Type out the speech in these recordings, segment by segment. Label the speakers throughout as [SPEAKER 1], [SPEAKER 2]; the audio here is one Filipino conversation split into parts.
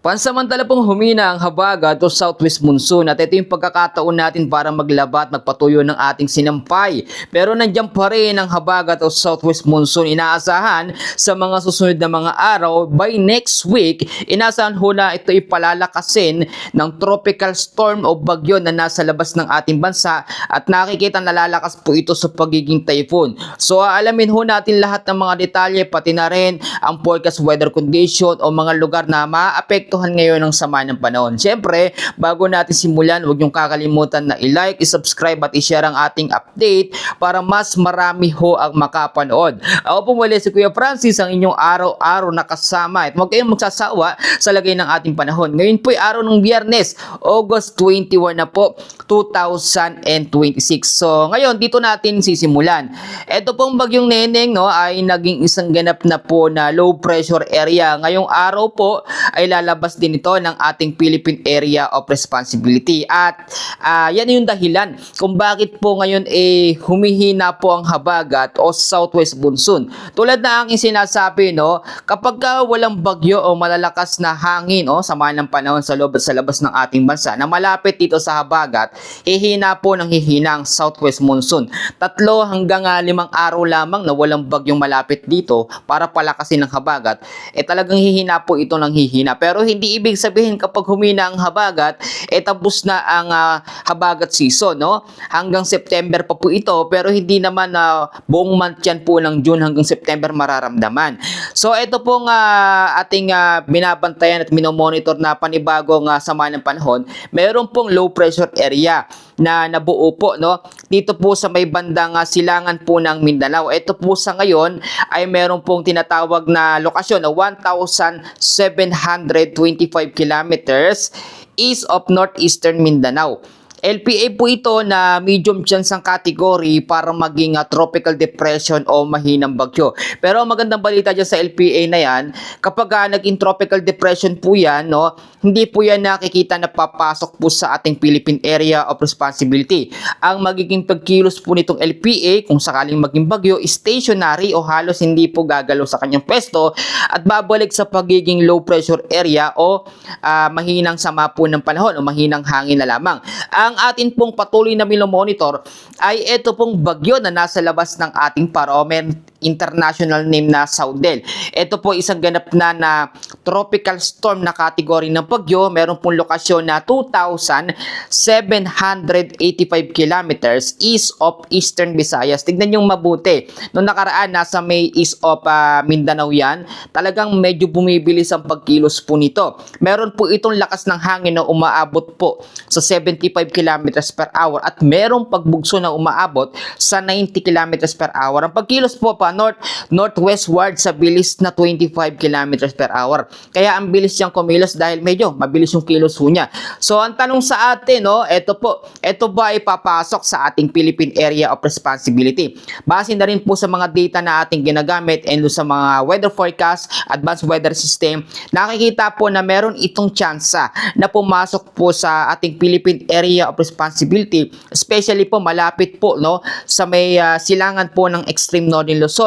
[SPEAKER 1] Pansamantala pong humina ang habagat o southwest monsoon at ito yung pagkakataon natin para maglaba at magpatuyo ng ating sinampay. Pero nandiyan pa rin ang habagat o southwest monsoon. Inaasahan sa mga susunod na mga araw by next week, inaasahan ho na ito ipalalakasin ng tropical storm o bagyo na nasa labas ng ating bansa at nakikita nalalakas po ito sa pagiging typhoon. So aalamin ho natin lahat ng mga detalye pati na rin ang forecast weather condition o mga lugar na maapektuhan ngayon ng sama ng panahon. Siyempre, bago natin simulan, huwag niyong kakalimutan na i-like, i-subscribe at i-share ang ating update para mas marami ho ang makapanood. Ako po muli si Kuya Francis, ang inyong araw-araw na kasama at huwag kayong magsasawa sa lagay ng ating panahon. Ngayon po ay araw ng Biyernes, August 21 na po, 2026. So, ngayon dito natin sisimulan. Ito pong bagyong Neneng ay naging isang ganap na po na low pressure area. Ngayong araw po ay lalabas din ito ng ating Philippine Area of Responsibility at yan yung dahilan kung bakit po ngayon humihina po ang habagat o southwest monsoon. Tulad na aking sinasabi, kapag walang bagyo o malalakas na hangin sama ng panahon sa loob at sa labas ng ating bansa na malapit dito sa habagat, hihina po ng hihina ang southwest monsoon. 3 hanggang 5 araw lamang na walang bagyong malapit dito para palakasin ng habagat, talagang hihina po ito ng hihina. Pero hindi ibig sabihin kapag humina ang habagat, tapos na ang habagat season, Hanggang September pa po ito, pero hindi naman buong month yan po ng June hanggang September mararamdaman. So ito pong ating binabantayan at minomonitor na panibagong sama ng panahon. Meron pong low pressure area na nabuo po dito po sa may bandang silangan po ng Mindanao. Ito po sa ngayon ay meron pong tinatawag na lokasyon na 1,725 kilometers east of northeastern Mindanao. LPA po ito na medium chance ang category para maging tropical depression o mahinang bagyo. Pero ang magandang balita dyan sa LPA na yan, kapag naging tropical depression po yan, hindi po yan nakikita na papasok po sa ating Philippine Area of Responsibility. Ang magiging pagkilos po nitong LPA, kung sakaling maging bagyo, stationary o halos hindi po gagalaw sa kanyang pwesto at babalik sa pagiging low pressure area o mahinang sama po ng panahon o mahinang hangin na lamang. Ang atin pong patuloy na minomonitor ay ito pong bagyo na nasa labas ng ating paromen, international name na Saudel. Ito po isang ganap na tropical storm na kategory ng bagyo. Meron pong lokasyon na 2,785 kilometers east of Eastern Visayas. Tignan nyo mabuti. Noong nakaraan, nasa may east of Mindanao yan. Talagang medyo bumibilis ang pagkilos po nito. Meron po itong lakas ng hangin na umaabot po sa 75 kilometers per hour at merong pagbugso na umaabot sa 90 kilometers per hour. Ang pagkilos po northwestward sa bilis na 25 kilometers per hour. Kaya ang bilis niyang kumilos dahil medyo mabilis yung kilos niya. So ang tanong sa atin, ito ba ay papasok sa ating Philippine Area of Responsibility? Base na rin po sa mga data na ating ginagamit and sa mga weather forecast, advanced weather system, nakikita po na meron itong tsansa na pumasok po sa ating Philippine Area of Responsibility, especially po malapit po sa may silangan po ng extreme northern Luzon.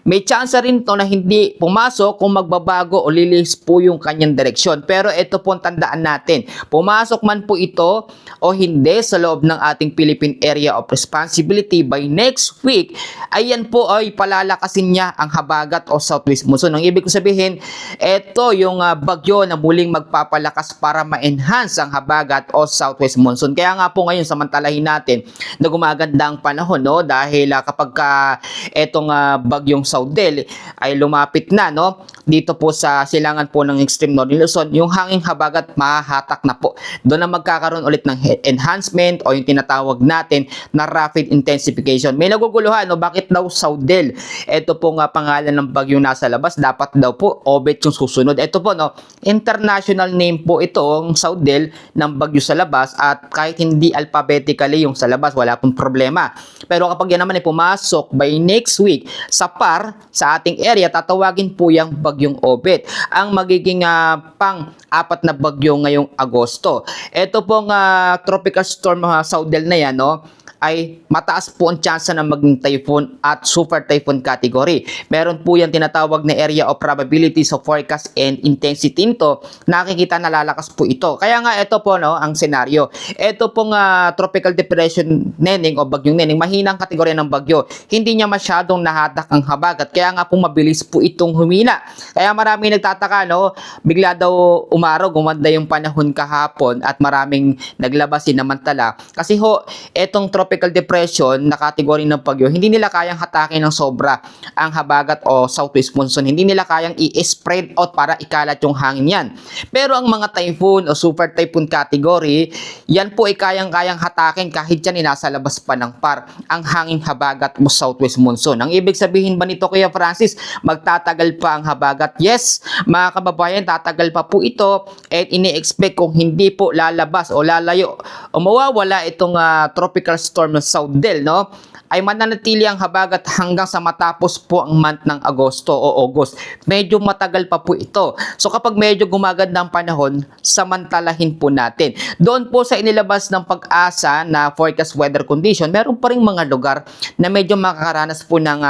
[SPEAKER 1] May chance rin to na hindi pumasok kung magbabago o lilis po yung kanyang direksyon. Pero ito po ang tandaan natin. Pumasok man po ito o hindi sa loob ng ating Philippine Area of Responsibility by next week, ayan po ay palalakasin niya ang habagat o southwest monsoon. Ang ibig ko sabihin, ito yung bagyo na muling magpapalakas para ma-enhance ang habagat o southwest monsoon. Kaya nga po ngayon samantalahin natin na gumaganda ang panahon dahil kapag etong bagyong Saudel ay lumapit na dito po sa silangan po ng extreme northern Luzon, yung hanging habagat mahahatak na po. Doon na magkakaroon ulit ng enhancement o yung tinatawag natin na rapid intensification. May naguguluhan, bakit daw Saudel? Ito po pangalan ng bagyong nasa labas, dapat daw po Obet yung susunod. Ito po international name po ito, ang Saudel ng bagyo sa labas at kahit hindi alphabetically yung sa labas, wala pong problema. Pero kapag yan naman ay pumasok by next week sa PAR, sa ating area, tatawagin po yung bagyong Obet. Ang magiging pang-apat na bagyo ngayong Agosto. Ito pong tropical storm Saudel na yan, ay mataas po ang tsansa na maging typhoon at super typhoon category. Meron po yan tinatawag na area of probability sa forecast and intensity nito. Nakikita na lalakas po ito. Kaya nga ito po no, ang senaryo. Ito pong tropical depression Neneng o bagyong Neneng, mahinang kategorya ng bagyo. Hindi niya masyadong nahatak ang habagat. Kaya nga po mabilis po itong humina. Kaya marami nagtataka no, bigla daw umaraw, gumanda yung panahon kahapon at maraming naglabas sinamantala. Kasi ho, etong tropical depression na kategory ng bagyo, hindi nila kayang hatakin ng sobra ang habagat o southwest monsoon. Hindi nila kayang i-spread out para ikalat yung hangin yan. Pero ang mga typhoon o super typhoon category, yan po ay kayang-kayang hatakin kahit yan nasa labas pa ng par ang hangin habagat mo southwest monsoon. Ang ibig sabihin ba nito, Kuya Francis, magtatagal pa ang habagat? Yes, mga kababayan, tatagal pa po ito at ini-expect kung hindi po lalabas o lalayo o mawawala itong tropical storm ng South-Del, no? Ay mananatili ang habagat hanggang sa matapos po ang month ng Agosto o August. Medyo matagal pa po ito. So kapag medyo gumaganda ang panahon, samantalahin po natin. Doon po sa inilabas ng Pag-asa na forecast weather condition, meron pa rin mga lugar na medyo makakaranas po ng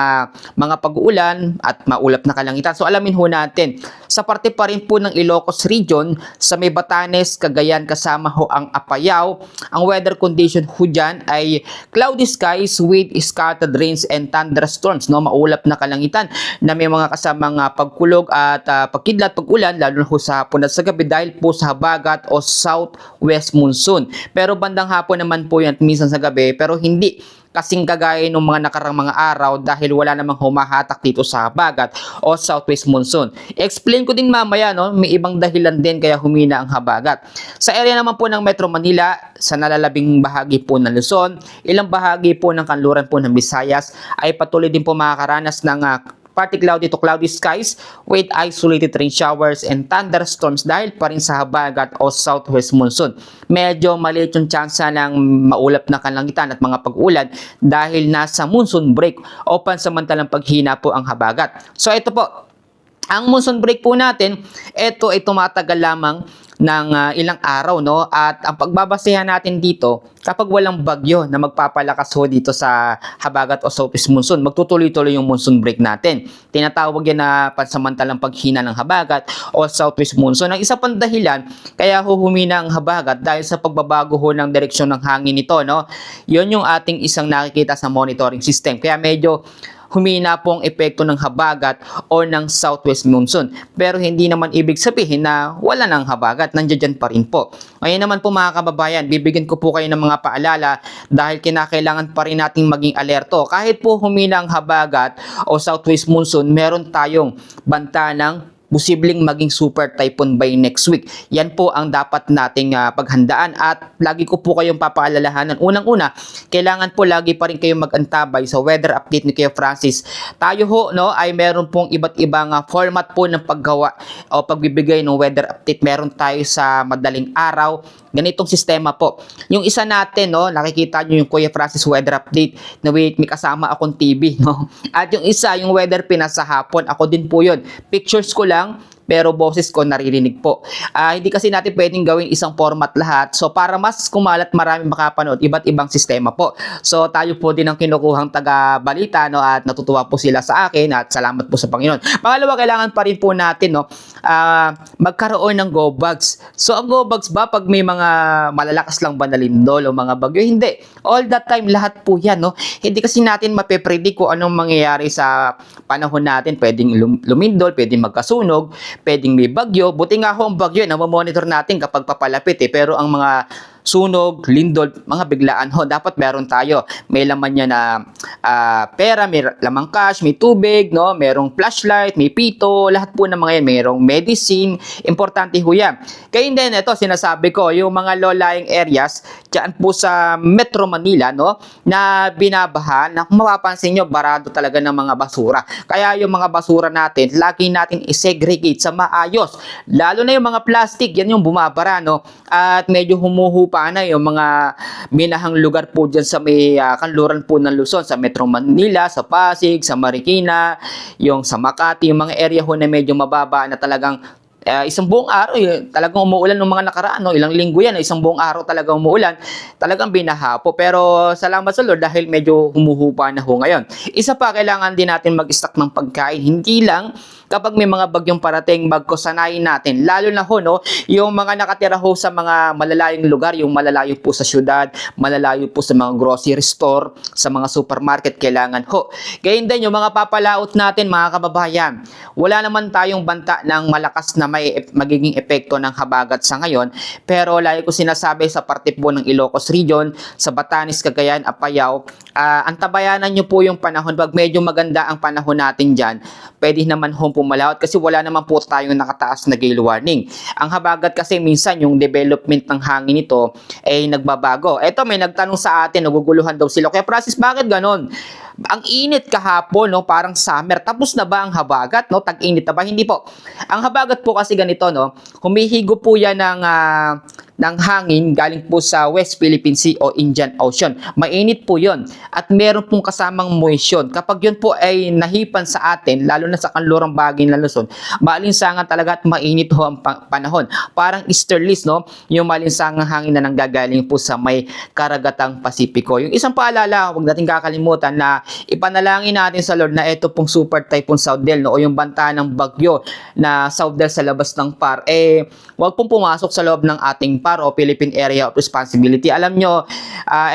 [SPEAKER 1] mga pag-uulan at maulap na kalangitan. So alamin ho natin, sa parte pa rin po ng Ilocos region, sa may Batanes, Cagayan, kasama ho ang Apayao, ang weather condition ho dyan ay cloudy skies with scattered rains and thunderstorms, no? Maulap na kalangitan na may mga kasamang pagkulog at pagkidlat, pag-ulan, lalo na ho sa hapon at sa gabi dahil po sa habagat o southwest monsoon. Pero bandang hapon naman po yan at minsan sa gabi, pero hindi kasing kagaya ng mga nakarang mga araw dahil wala namang humahatak dito sa habagat o southwest monsoon. Explain ko din mamaya, no, may ibang dahilan din kaya humina ang habagat. Sa area naman po ng Metro Manila, sa nalalabing bahagi po ng Luzon, ilang bahagi po ng kanluran po ng Visayas ay patuloy din po makakaranas ng partly cloudy to cloudy skies with isolated rain showers and thunderstorms dahil pa rin sa habagat o southwest monsoon. Medyo maliit yung tsansa ng maulap na kalangitan at mga pag-ulan dahil nasa monsoon break o pansamantalang paghina po ang habagat. So ito po, ang monsoon break po natin, ito ay tumatagal lamang ng ilang araw, no? At ang pagbabasehan natin dito, kapag walang bagyo na magpapalakas ho dito sa habagat o southwest monsoon, magtutuloy-tuloy yung monsoon break natin. Tinatawag yan na pansamantalang paghina ng habagat o southwest monsoon. Ang isa pang dahilan, kaya ho humina ang habagat dahil sa pagbabago ho ng direksyon ng hangin nito, no? Yun yung ating isang nakikita sa monitoring system. Kaya medyo humina po ang epekto ng habagat o ng southwest monsoon. Pero hindi naman ibig sabihin na wala ng habagat, nandiyan pa rin po. Ngayon naman po mga kababayan, bibigyan ko po kayo ng mga paalala dahil kinakailangan pa rin nating maging alerto. Kahit po humina ang habagat o southwest monsoon, meron tayong banta ng posibleng maging super typhoon by next week. Yan po ang dapat nating paghandaan at lagi ko po kayong papaalalahanan. Unang-una, kailangan po lagi pa rin kayong mag-antabay sa weather update ni Kuya Francis. Tayo ho, no, ay meron pong iba't ibang format po ng paggawa o pagbibigay ng weather update. Meron tayo sa madaling araw, ganitong sistema po. Yung isa natin, no, nakikita nyo yung Kuya Francis weather update na may kasama akong TV, no. At yung isa, yung weather pinasa hapon, ako din po yun. Pictures ko lang, pero boses ko naririnig po. Hindi kasi natin pwedeng gawin isang format lahat. So para mas kumalat marami makapanood, iba't ibang sistema po. So tayo po din ang kinukuhang taga-balita, no, at natutuwa po sila sa akin at salamat po sa Panginoon. Pangalawa, kailangan pa rin po natin, no, magkaroon ng go bags. So ang go bags ba pag may mga malalakas lang ba na lindol o mga bagyo? Hindi. All that time lahat po yan, no. Hindi kasi natin mape-predict kung anong mangyayari sa panahon natin. Pwedeng lumindol, pwedeng magkasunog, pwedeng may bagyo. Buti nga ho ang bagyo, monitor natin kapag papalapit pero ang mga sunog, lindol, mga biglaan ho, dapat meron tayo. May laman niya na pera, may lamang cash, may tubig, no, merong flashlight, may pito, lahat po ng mga yan, merong medicine, importante ho yan. Kaya din ito, sinasabi ko, yung mga low-lying areas, dyan po sa Metro Manila, no, na binabaha, na kung mapapansin nyo, barado talaga ng mga basura. Kaya yung mga basura natin, lagi natin isegregate sa maayos. Lalo na yung mga plastic, yan yung bumabara, no, at medyo humuhupa na yung mga minahang lugar po dyan sa may kanluran po ng Luzon, sa Metro Manila, sa Pasig, sa Marikina, yung sa Makati, yung mga area ho na medyo mababa na talagang Isang buong araw, talagang umuulan ng mga nakaraan, no? Ilang linggo yan, isang buong araw talagang umuulan, talagang binaha po. Pero salamat sa Lord dahil medyo humuhupa na ho ngayon. Isa pa, kailangan din natin mag-stock ng pagkain. Hindi lang kapag may mga bagyong parating, bagko sanayin natin. Lalo na ho, no, yung mga nakatira ho sa mga malalayong lugar, yung malalayo po sa syudad, malalayo po sa mga grocery store, sa mga supermarket, kailangan ho. Gayun din yung mga papalaot natin, mga kababayan. Wala naman tayong banta ng malakas na may magiging epekto ng habagat sa ngayon, pero lagi ko sinasabi sa parte po ng Ilocos Region, sa Batanes, Cagayan, Apayao, antabayanan nyo po yung panahon. Pag medyo maganda ang panahon natin dyan, pwede naman home pumalawat kasi wala naman po tayong nakataas na gale warning. Ang habagat kasi minsan yung development ng hangin nito ay nagbabago. Eto, may nagtanong sa atin, naguguluhan daw sila. Kaya Francis, bakit ganon? Ang init kahapon, no, parang summer. Tapos na ba ang habagat, no? Tag-init na ba? Hindi po. Ang habagat po kasi ganito, no? Humihigo po yan ng hangin galing po sa West Philippine Sea o Indian Ocean. Mainit po yon at meron pong kasamang moisture. Kapag yun po ay nahipan sa atin, lalo na sa kanlurang bagay ng Luzon, maalinsangan talaga at mainit ho ang panahon. Parang easterlies, no? Yung maalinsangang hangin na nanggagaling po sa may karagatang Pasipiko. Yung isang paalala, huwag natin kakalimutan na ipanalangin natin sa Lord na ito pong Super Typhoon Southel, no? O yung banta ng bagyo na Southel sa labas ng PAR, huwag pong pumasok sa loob ng ating PAR o Philippine Area of Responsibility. Alam nyo,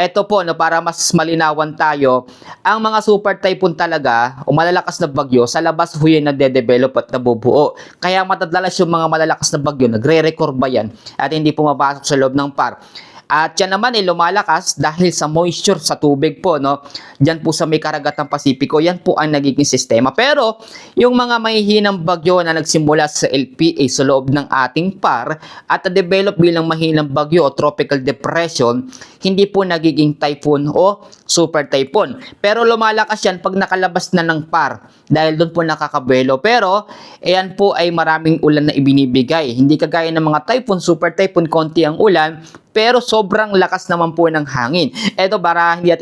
[SPEAKER 1] ito po, no, para mas malinawan tayo, ang mga super typhoon talaga o malalakas na bagyo, sa labas ho yan nade-develop at nabubuo. Kaya matadalas yung mga malalakas na bagyo, nagre-record ba yan at hindi pumapasok sa loob ng PAR. At yan naman ay lumalakas dahil sa moisture sa tubig po, no? Diyan po sa may karagatang Pasipiko, yan po ang nagiging sistema. Pero yung mga mahihinang bagyo na nagsimula sa LPA sa loob ng ating PAR at na-develop bilang mahinang bagyo o tropical depression, hindi po nagiging typhoon o super typhoon. Pero lumalakas yan pag nakalabas na ng PAR dahil doon po nakakabelo. Pero ayan po ay maraming ulan na ibinibigay. Hindi kagaya ng mga typhoon, super typhoon, konti ang ulan, pero sobrang lakas naman po ng hangin. Ito, para hindi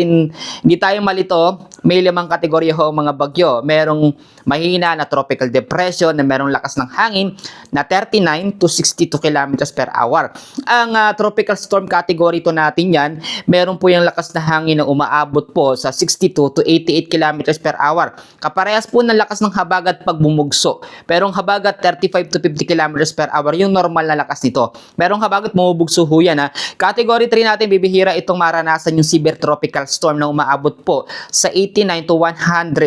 [SPEAKER 1] tayo malito, may 5 kategorya ho mga bagyo. Merong mahina na tropical depression na merong lakas ng hangin na 39 to 62 kilometers per hour. Ang tropical storm category to natin yan, meron po yung lakas na hangin na umaabot po sa 62 to 88 kilometers per hour. Kaparehas po ng lakas ng habagat pag bumugso. Pero ang habagat 35 to 50 kilometers per hour, yung normal na lakas nito. Merong habagat bumubugso ho yan, ha. Category 3 natin, bibihira itong maranasan yung severe tropical storm na umaabot po sa 89 to 117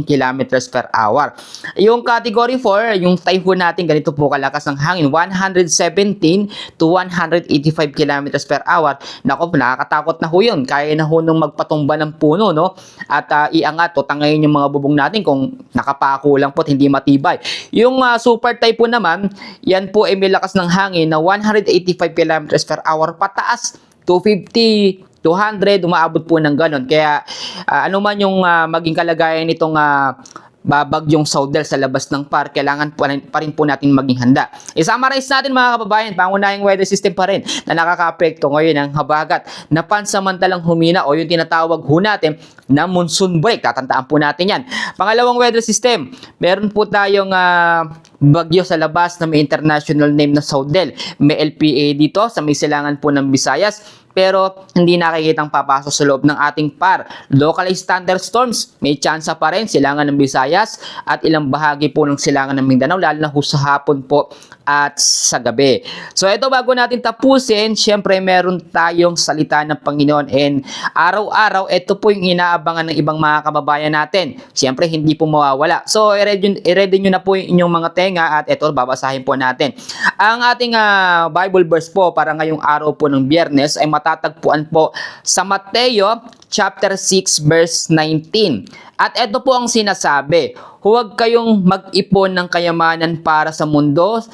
[SPEAKER 1] kilometers per hour. Yung category 4, yung typhoon natin, ganito po kalakas ng hangin, 117 to 185 kilometers per hour. Nako, nakakatakot na ho yun. Kaya na ho nung magpatumba ng puno, no? At iangat o tangayin yung mga bubong natin kung nakapako lang po at hindi matibay. Yung super typhoon naman, yan po ay may lakas ng hangin na 185 kilometers per hour pataas, 250, 200, umaabot po ng ganon. Kaya ano man yung maging kalagayan nitong bagyong Southel sa labas ng PAR, kailangan pa rin po natin maging handa. I-summarize natin mga kababayan, pangunahing weather system pa rin na nakaka-apekto ngayon ng habagat na pansamantalang humina o yung tinatawag ho natin na monsoon break. Tatandaan po natin yan. Pangalawang weather system, meron po tayong bagyo sa labas na may international name na Southel. May LPA dito sa may silangan po ng Visayas, pero hindi nakikitang papasok sa loob ng ating PAR. Localized thunderstorms, may tsansa pa rin silangan ng Visayas at ilang bahagi po ng silangan ng Mindanao, lalo na sa hapon po at sa gabi. So ito, bago natin tapusin, syempre meron tayong salita ng Panginoon, and araw-araw ito po yung inaabangan ng ibang mga kababayan natin. Syempre hindi po mawawala. So i-ready nyo na po yung inyong mga tenga at ito babasahin po natin. Ang ating Bible verse po para ngayong araw po ng Biyernes ay matatagpuan po sa Mateo chapter 6 verse 19. At ito po ang sinasabi, huwag kayong mag-ipon ng kayamanan para sa mundo,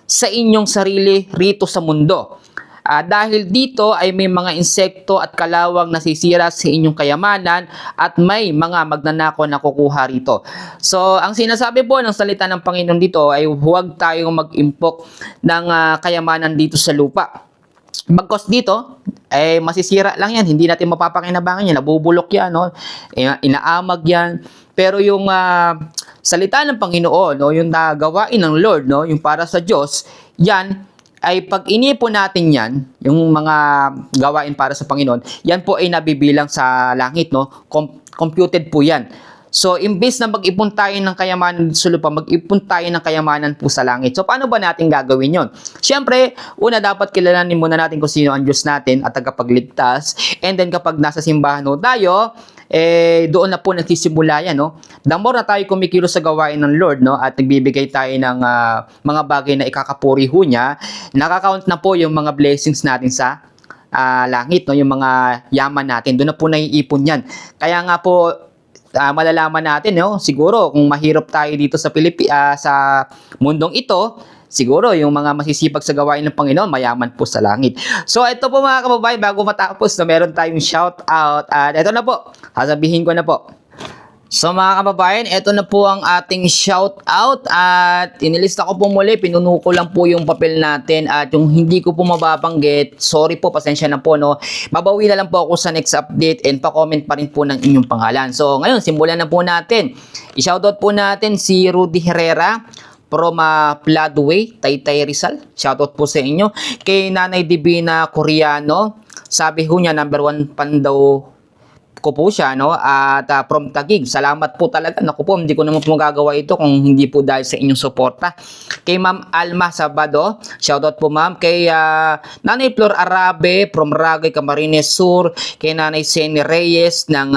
[SPEAKER 1] sa inyong sarili rito sa mundo. Dahil dito ay may mga insekto at kalawang nasisira sa inyong kayamanan at may mga magnanakaw na kukuha rito. So, ang sinasabi po ng salita ng Panginoon dito ay huwag tayong mag-impok ng kayamanan dito sa lupa. Bagkos dito, masisira lang yan. Hindi natin mapapakinabangan yan. Nabubulok yan, no? Inaamag yan. Pero yung salita ng Panginoon, no, yung gawain ng Lord, no, yung para sa Diyos, yan ay pag inipon natin yan, yung mga gawain para sa Panginoon, yan po ay nabibilang sa langit, no? Computed po yan. So, imbes na mag-ipon tayo ng kayamanan sa lupa, mag-ipon tayo ng kayamanan po sa langit. So, paano ba natin gagawin yon? Siyempre, una dapat kilalanin muna natin kung sino ang Diyos natin at tagapagligtas. And then, kapag nasa simbahan ho tayo, doon na po nagsisimula yan, no? The more na tayo kumikilos sa gawain ng Lord, no, at nagbibigay tayo ng mga bagay na ikakapuri ho niya, nakakount na po yung mga blessings natin sa langit, no, yung mga yaman natin. Doon na po naiipon yan. Kaya nga po, malalaman natin, no, siguro kung mahirap tayo dito sa sa mundong ito, siguro yung mga masisipag sa gawain ng Panginoon, mayaman po sa langit. So ito po mga kababayan, bago matapos, no, meron tayong shout out at ito na po, sasabihin ko na po. So mga kababayan, ito na po ang ating shout out at inilista ko po muli, pinuno ko lang po yung papel natin at yung hindi ko po mababanggit, sorry po, pasensya na po, no. Babawi na lang po ako sa next update and pa-comment pa rin po ng inyong pangalan. So ngayon, simulan na po natin. I-shout out po natin si Rudy Herrera from Floodway, Taytay Rizal. Shoutout po sa inyo. Kay Nanay Divina Coriano, sabi ho niya, number 1 fan daw ko po siya, no? At from Taguig, salamat po talaga. Naku po, hindi ko naman po magagawa ito kung hindi po dahil sa inyong suporta. Kay Ma'am Alma Sabado, shoutout po ma'am. Kay Nanay Flor Arabe from Ragay, Camarines Sur. Kay Nanay Seni Reyes ng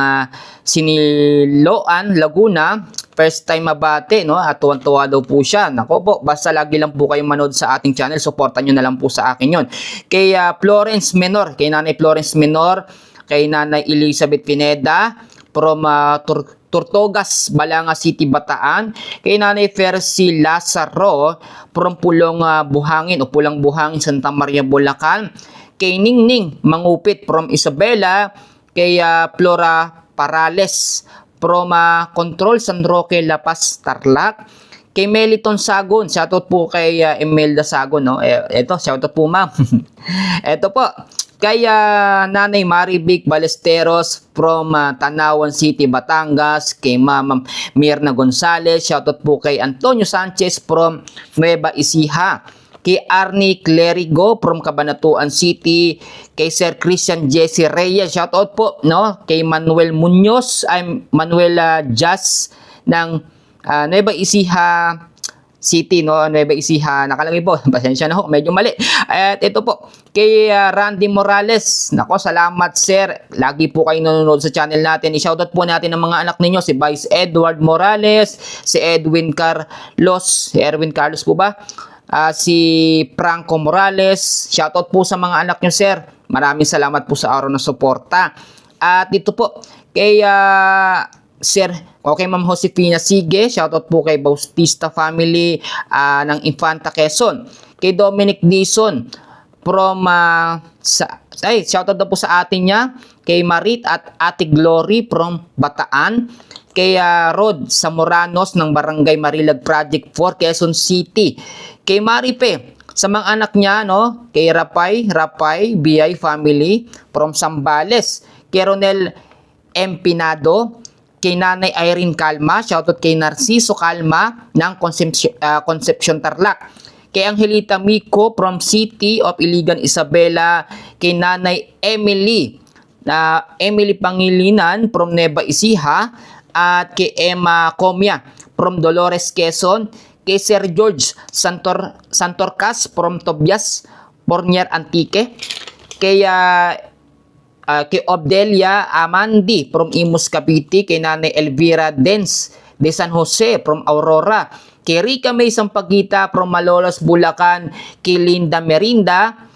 [SPEAKER 1] Siniloan, Laguna. First time mabate, no? At tuwan-tuwa daw po siya. Nako po, basta lagi lang po kayong manood sa ating channel. Supportan nyo na lang po sa akin yon. Kay Florence Menor, kay Nanay Florence Menor, kay Nanay Elizabeth Pineda from Tortogas, Balanga City, Bataan. Kay Nanay Fercy Lazaro from Pulong Buhangin o Pulang Buhangin, Santa Maria, Bulacan. Kay Ningning Mangupit from Isabela. Kay Flora Parales from Control San Roque, La Paz, Tarlac. Kay Meliton Sagon, shoutout po kay Imelda Sagon, no? Eto, shoutout po ma'am. Eto po, kay Nanay Maribik Balesteros from Tanawan City, Batangas. Kay Ma'am Mirna Gonzales, shoutout po kay Antonio Sanchez from Nueva Ecija. Kay Arnie Clerigo from Cabanatuan City. Kay Sir Christian Jesse Reyes, shoutout po, no? Kay Manuel Munoz, Manuel Jazz ng Nueva Ecija City, no? Nueva Ecija, nakalagay po, pasensya na ho, medyo mali. At ito po, kay Randy Morales, nako, salamat sir, lagi po kayo nanonood sa channel natin. I-shoutout po natin ang mga anak ninyo, si Vice Edward Morales, si Edwin Carlos, si Erwin Carlos po ba? Si Franco Morales, shoutout po sa mga anak nyo sir, maraming salamat po sa araw na suporta. At ito po, kay Sir, okay Ma'am Josefina Sige, shoutout po kay Bautista family ng Infanta Quezon. Kay Dominic Dison from shoutout na po sa atin niya. Kay Marit at Ate Glory from Bataan. Kay Rod Samoranos ng Barangay Marilag Project 4, Quezon City. Kay Maripe, sa mga anak niya, no? Kay Rapay, BI family from Sambales. Kay Ronel Empinado. Kay Nanay Irene Calma, shoutout kay Narciso Calma ng Concepcion Tarlac. Kay Angelita Mico from City of Iligan, Isabela. Kay Nanay Emily Pangilinan from Nueva Ecija. At kay Emma Comia from Dolores, Quezon. Kay Sir George Santorcas from Tobias, Pornier, Antique. Kay Obdelia Amandi from Imus, Cavite. Kay Nanay Elvira Dens de San Jose from Aurora. Kay Rica May Sampaguita from Malolos, Bulacan. Kay Linda Merinda,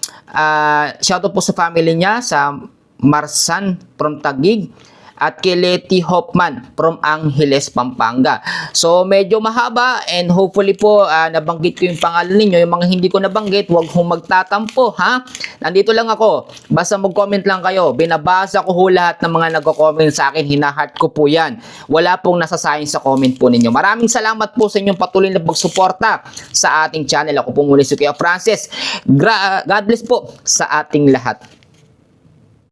[SPEAKER 1] shoutout po sa family niya sa Marsan from Taguig. At kay Letty Hoffman from Angeles, Pampanga. So medyo mahaba and hopefully po nabanggit ko yung pangalan ninyo. Yung mga hindi ko nabanggit, huwag hong magtatampo, ha? Nandito lang ako. Basta mag-comment lang kayo. Binabasa ko ho lahat ng mga nagko-comment sa akin. Hinaheart ko po yan. Wala pong nasasayang sa comment po ninyo. Maraming salamat po sa inyong patuloy na pagsuporta sa ating channel. Ako po muli si Kuya Francis. God bless po sa ating lahat.